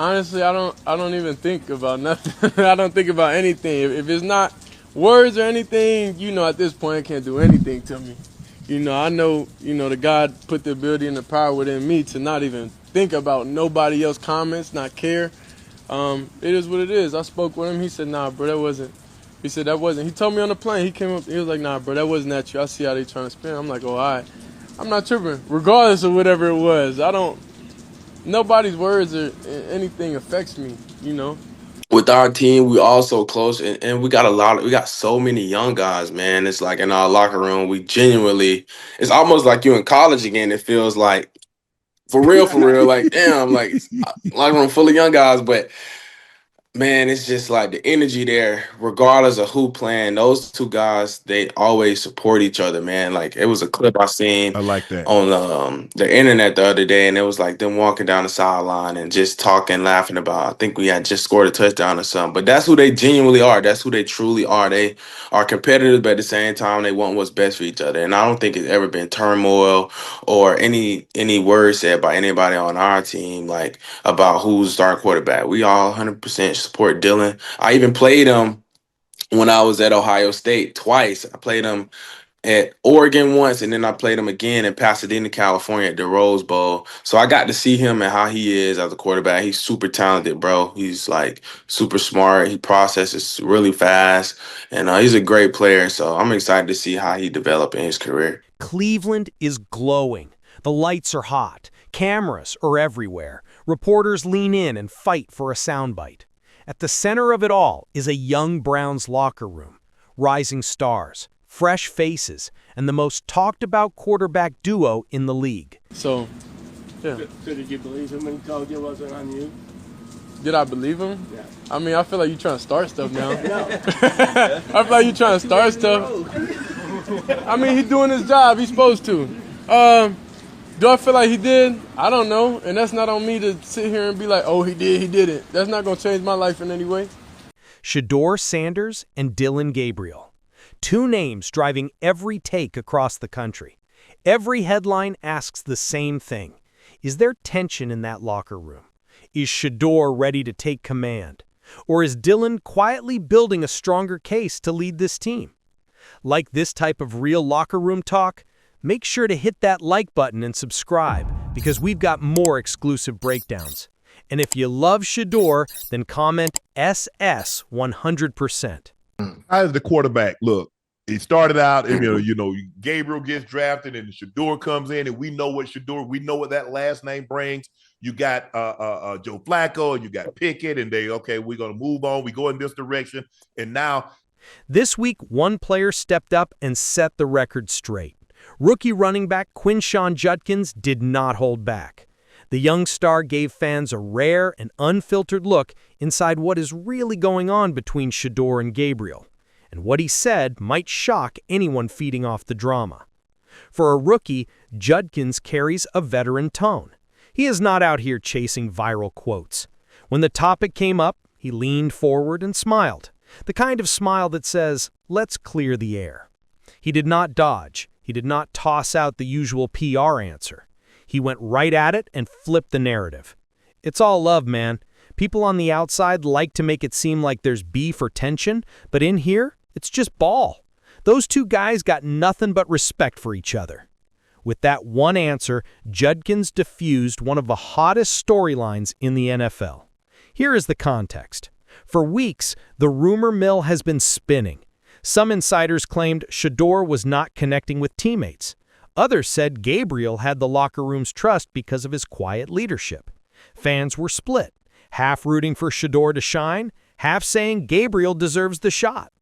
Honestly, I don't even think about nothing. I don't think about anything. If it's not words or anything, at this point, it can't do anything to me. I know, the God put the ability and the power within me to not even think about nobody else's comments, not care. It is what it is. I spoke with him. He said, nah, bro, that wasn't. He said, that wasn't. He told me on the plane. He came up. He was like, nah, bro, that wasn't at you. I see how they trying to spin. I'm like, oh, all right. I'm not tripping. Regardless of whatever it was, nobody's words or anything affects me. With our team, we all so close, and we got so many young guys, man. It's like in our locker room, we genuinely, it's almost like you in college again. It feels like for real, like damn, like locker room full of young guys, but man, it's just like the energy there, regardless of who playing. Those two guys, they always support each other, man. Like it was a clip I seen I like that. on the internet the other day, and it was like them walking down the sideline and just talking, laughing about. I think we had just scored a touchdown or something. But that's who they genuinely are. That's who they truly are. They are competitors, but at the same time, they want what's best for each other. And I don't think it's ever been turmoil or any words said by anybody on our team like about who's starting quarterback. We all 100% support Dillon. I even played him when I was at Ohio State twice. I played him at Oregon once, and then I played him again in Pasadena, California at the Rose Bowl. So I got to see him and how he is as a quarterback. He's super talented, bro. He's like super smart. He processes really fast, and he's a great player. So I'm excited to see how he develop in his career. Cleveland is glowing. The lights are hot. Cameras are everywhere. Reporters lean in and fight for a soundbite. At the center of it all is a young Browns locker room. Rising stars, fresh faces, and the most talked about quarterback duo in the league. So, yeah. So did you believe him when he told you it wasn't on you? Did I believe him? Yeah. I mean, I feel like you're trying to start stuff now. No. I feel like you're trying to start stuff. I mean, he's doing his job. He's supposed to. Do I feel like he did? I don't know. And that's not on me to sit here and be like, oh, he didn't. That's not going to change my life in any way. Shedeur Sanders and Dillon Gabriel. Two names driving every take across the country. Every headline asks the same thing. Is there tension in that locker room? Is Shedeur ready to take command? Or is Dillon quietly building a stronger case to lead this team? Like this type of real locker room talk? Make sure to hit that like button and subscribe because we've got more exclusive breakdowns. And if you love Shedeur, then comment SS 100%. As the quarterback, look, it started out, and Gabriel gets drafted, and Shedeur comes in, and we know what that last name brings. You got Joe Flacco, and you got Pickett, and we're gonna move on. We go in this direction, and now this week, one player stepped up and set the record straight. Rookie running back Quinshon Judkins did not hold back. The young star gave fans a rare and unfiltered look inside what is really going on between Shedeur and Gabriel. And what he said might shock anyone feeding off the drama. For a rookie, Judkins carries a veteran tone. He is not out here chasing viral quotes. When the topic came up, he leaned forward and smiled. The kind of smile that says, let's clear the air. He did not dodge. He did not toss out the usual PR answer. He went right at it and flipped the narrative. It's all love, man. People on the outside like to make it seem like there's beef or tension, but in here, it's just ball. Those two guys got nothing but respect for each other. With that one answer, Judkins diffused one of the hottest storylines in the NFL. Here is the context. For weeks, the rumor mill has been spinning. Some insiders claimed Shedeur was not connecting with teammates. Others said Gabriel had the locker room's trust because of his quiet leadership. Fans were split, half rooting for Shedeur to shine, half saying Gabriel deserves the shot.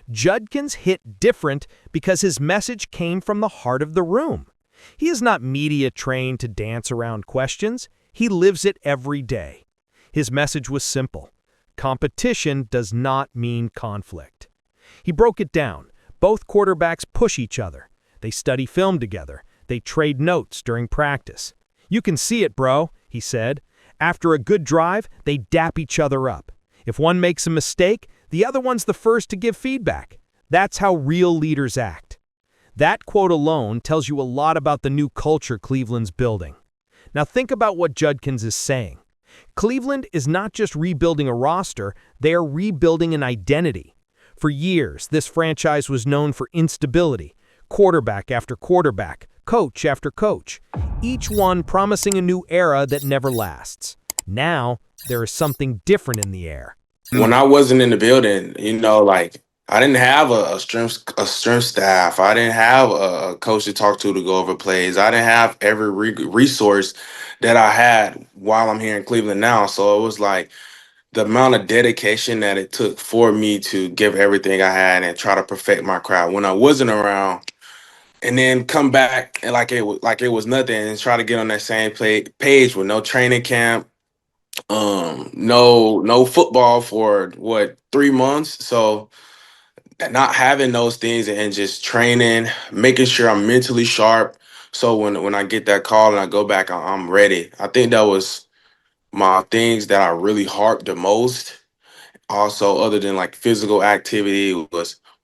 Judkins hit different because his message came from the heart of the room. He is not media trained to dance around questions. He lives it every day. His message was simple. Competition does not mean conflict. He broke it down. Both quarterbacks push each other. They study film together. They trade notes during practice. You can see it, bro, he said. After a good drive, they dap each other up. If one makes a mistake, the other one's the first to give feedback. That's how real leaders act. That quote alone tells you a lot about the new culture Cleveland's building. Now think about what Judkins is saying. Cleveland is not just rebuilding a roster, they are rebuilding an identity. For years, this franchise was known for instability, quarterback after quarterback, coach after coach, each one promising a new era that never lasts. Now, there is something different in the air. When I wasn't in the building, like I didn't have a strength staff. I didn't have a coach to talk to go over plays. I didn't have every resource that I had while I'm here in Cleveland now. So it was like the amount of dedication that it took for me to give everything I had and try to perfect my craft when I wasn't around, and then come back and like it was nothing and try to get on that same page with no training camp, no football for what, 3 months. So not having those things and just training, making sure I'm mentally sharp. So when I get that call and I go back, I'm ready. I think that was my things that I really harped the most. Also, other than like physical activity,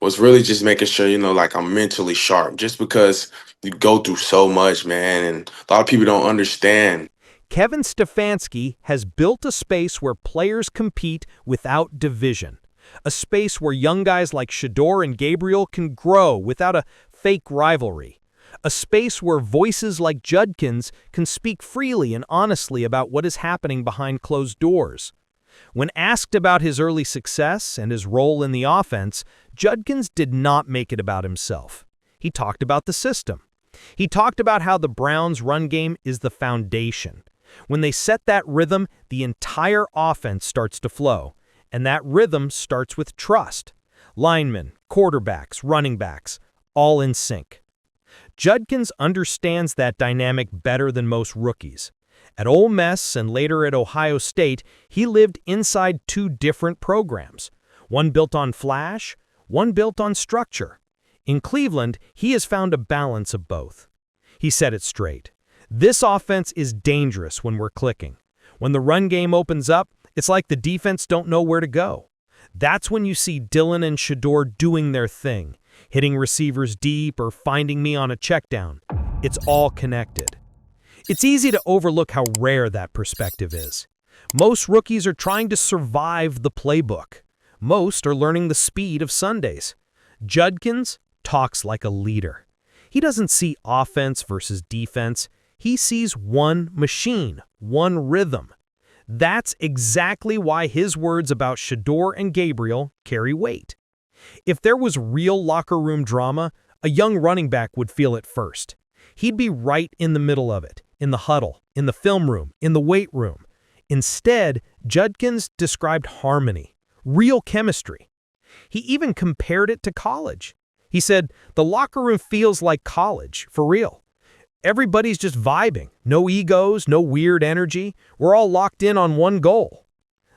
was really just making sure, like I'm mentally sharp. Just because you go through so much, man, and a lot of people don't understand. Kevin Stefanski has built a space where players compete without division. A space where young guys like Shedeur and Gabriel can grow without a fake rivalry. A space where voices like Judkins can speak freely and honestly about what is happening behind closed doors. When asked about his early success and his role in the offense, Judkins did not make it about himself. He talked about the system. He talked about how the Browns' run game is the foundation. When they set that rhythm, the entire offense starts to flow. And that rhythm starts with trust. Linemen, quarterbacks, running backs, all in sync. Judkins understands that dynamic better than most rookies. At Ole Miss and later at Ohio State, he lived inside two different programs. One built on flash, one built on structure. In Cleveland, he has found a balance of both. He said it straight. This offense is dangerous when we're clicking. When the run game opens up, it's like the defense don't know where to go. That's when you see Dillon and Shedeur doing their thing, hitting receivers deep or finding me on a checkdown. It's all connected. It's easy to overlook how rare that perspective is. Most rookies are trying to survive the playbook. Most are learning the speed of Sundays. Judkins talks like a leader. He doesn't see offense versus defense. He sees one machine, one rhythm. That's exactly why his words about Shedeur and Gabriel carry weight. If there was real locker room drama, a young running back would feel it first. He'd be right in the middle of it, in the huddle, in the film room, in the weight room. Instead, Judkins described harmony, real chemistry. He even compared it to college. He said, the locker room feels like college, for real. Everybody's just vibing, no egos, no weird energy. We're all locked in on one goal.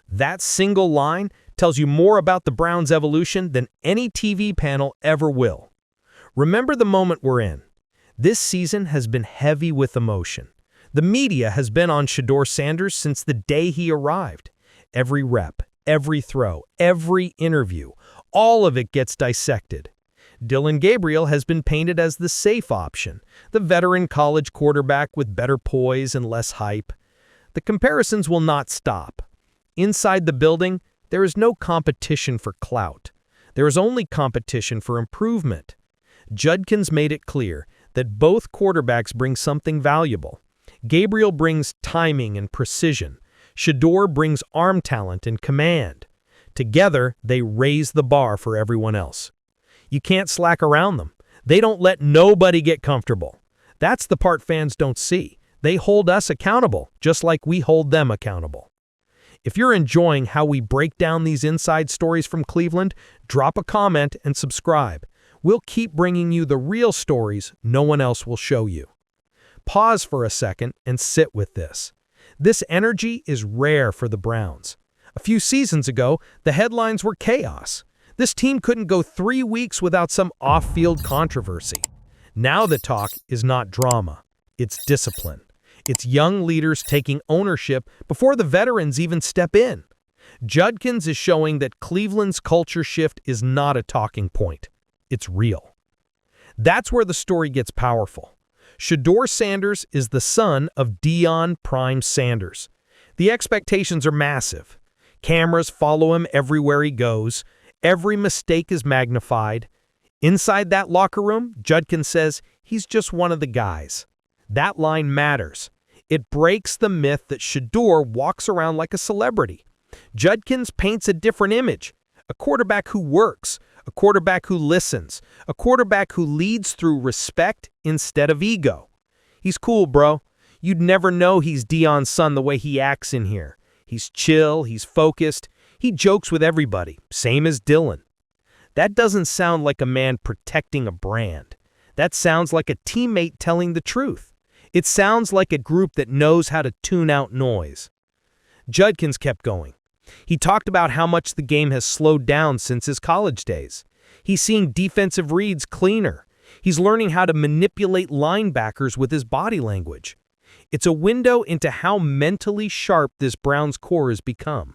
That single line tells you more about the Browns' evolution than any TV panel ever will. Remember the moment we're in. This season has been heavy with emotion. The media has been on Shedeur Sanders since the day he arrived. Every rep, every throw, every interview, all of it gets dissected. Dillon Gabriel has been painted as the safe option, the veteran college quarterback with better poise and less hype. The comparisons will not stop. Inside the building, there is no competition for clout. There is only competition for improvement. Judkins made it clear that both quarterbacks bring something valuable. Gabriel brings timing and precision. Shedeur brings arm talent and command. Together, they raise the bar for everyone else. You can't slack around them. They don't let nobody get comfortable. That's the part fans don't see. They hold us accountable, just like we hold them accountable. If you're enjoying how we break down these inside stories from Cleveland, drop a comment and subscribe. We'll keep bringing you the real stories no one else will show you. Pause for a second and sit with this. This energy is rare for the Browns. A few seasons ago, the headlines were chaos. This team couldn't go 3 weeks without some off-field controversy. Now the talk is not drama. It's discipline. It's young leaders taking ownership before the veterans even step in. Judkins is showing that Cleveland's culture shift is not a talking point. It's real. That's where the story gets powerful. Shedeur Sanders is the son of Deion Prime Sanders. The expectations are massive. Cameras follow him everywhere he goes. Every mistake is magnified. Inside that locker room, Judkins says he's just one of the guys. That line matters. It breaks the myth that Shedeur walks around like a celebrity. Judkins paints a different image. A quarterback who works, a quarterback who listens, a quarterback who leads through respect instead of ego. He's cool, bro. You'd never know he's Dion's son the way he acts in here. He's chill, he's focused, he jokes with everybody, same as Dillon. That doesn't sound like a man protecting a brand. That sounds like a teammate telling the truth. It sounds like a group that knows how to tune out noise. Judkins kept going. He talked about how much the game has slowed down since his college days. He's seeing defensive reads cleaner. He's learning how to manipulate linebackers with his body language. It's a window into how mentally sharp this Browns core has become.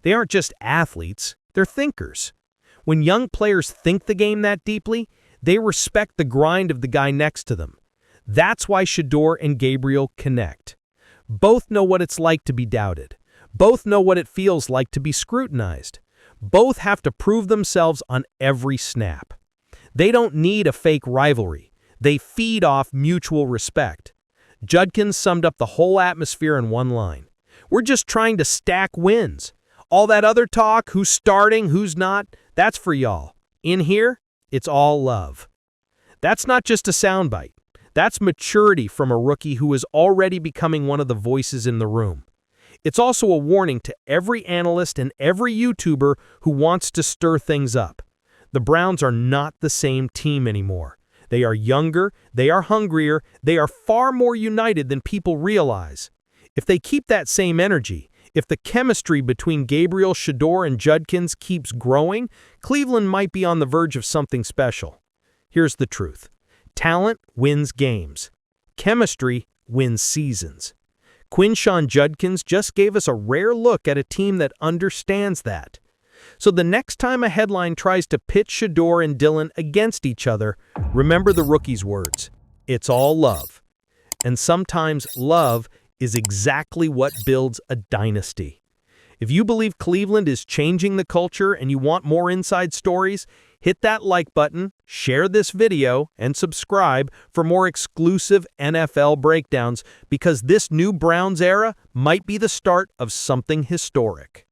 They aren't just athletes, they're thinkers. When young players think the game that deeply, they respect the grind of the guy next to them. That's why Shedeur and Gabriel connect. Both know what it's like to be doubted. Both know what it feels like to be scrutinized. Both have to prove themselves on every snap. They don't need a fake rivalry. They feed off mutual respect. Judkins summed up the whole atmosphere in one line. We're just trying to stack wins. All that other talk, who's starting, who's not, that's for y'all. In here, it's all love. That's not just a soundbite. That's maturity from a rookie who is already becoming one of the voices in the room. It's also a warning to every analyst and every YouTuber who wants to stir things up. The Browns are not the same team anymore. They are younger, they are hungrier, they are far more united than people realize. If they keep that same energy, if the chemistry between Gabriel, Shedeur, and Judkins keeps growing, Cleveland might be on the verge of something special. Here's the truth. Talent wins games. Chemistry wins seasons. Quinshon Judkins just gave us a rare look at a team that understands that. So the next time a headline tries to pit Shedeur and Dillon against each other, remember the rookie's words. It's all love. And sometimes love is exactly what builds a dynasty. If you believe Cleveland is changing the culture and you want more inside stories, hit that like button, share this video, and subscribe for more exclusive NFL breakdowns because this new Browns era might be the start of something historic.